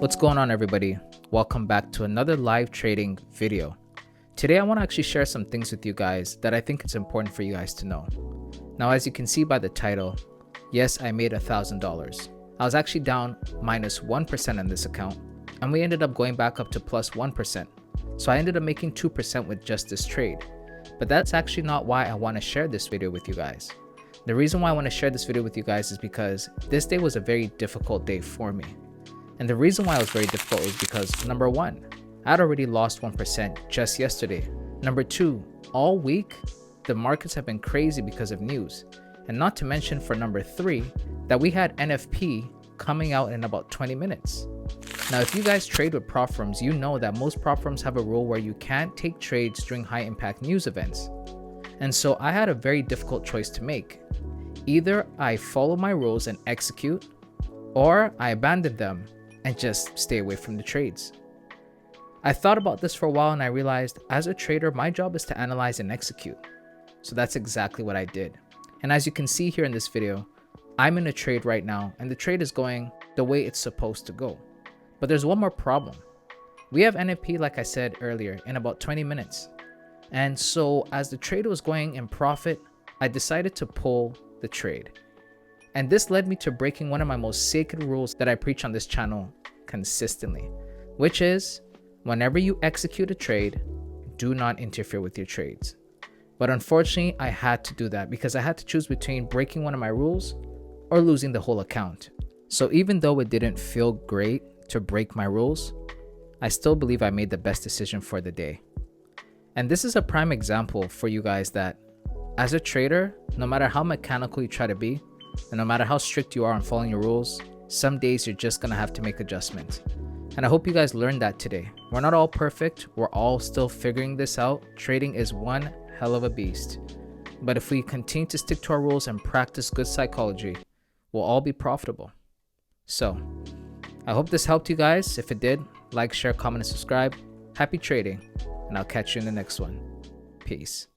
What's going on, everybody? Welcome back to another live trading video. Today I want to actually share some things with you guys that I think it's important for you guys to know. Now, as you can see by the title, yes, I made $1,000. I was actually down minus 1% on this account, and we ended up going back up to plus 1%. So I ended up making 2% with just this trade. But that's actually not why I want to share this video with you guys. The reason why I want to share this video with you guys is because this day was a very difficult day for me. And the reason why it was very difficult is because, number one, I had already lost 1% just yesterday. Number two, all week, the markets have been crazy because of news. And not to mention, for number three, that we had NFP coming out in about 20 minutes. Now, if you guys trade with prop firms, you know that most prop firms have a rule where you can't take trades during high impact news events. And so I had a very difficult choice to make. Either I follow my rules and execute, or I abandon them and just stay away from the trades. I thought about this for a while and I realized, as a trader, my job is to analyze and execute. So that's exactly what I did. And as you can see here in this video, I'm in a trade right now and the trade is going the way it's supposed to go. But there's one more problem. We have NFP, like I said earlier, in about 20 minutes. And so as the trade was going in profit, I decided to pull the trade. And this led me to breaking one of my most sacred rules that I preach on this channel consistently, which is whenever you execute a trade, do not interfere with your trades. But unfortunately, I had to do that because I had to choose between breaking one of my rules or losing the whole account. So even though it didn't feel great to break my rules, I still believe I made the best decision for the day. And this is a prime example for you guys that as a trader, no matter how mechanical you try to be, and no matter how strict you are on following your rules, some days you're just gonna have to make adjustments. And I hope you guys learned that today. We're not all perfect. We're all still figuring this out. Trading is one hell of a beast. But if we continue to stick to our rules and practice good psychology, we'll all be profitable. So, I hope this helped you guys. If it did, like, share, comment, and subscribe. Happy trading, and I'll catch you in the next one. Peace.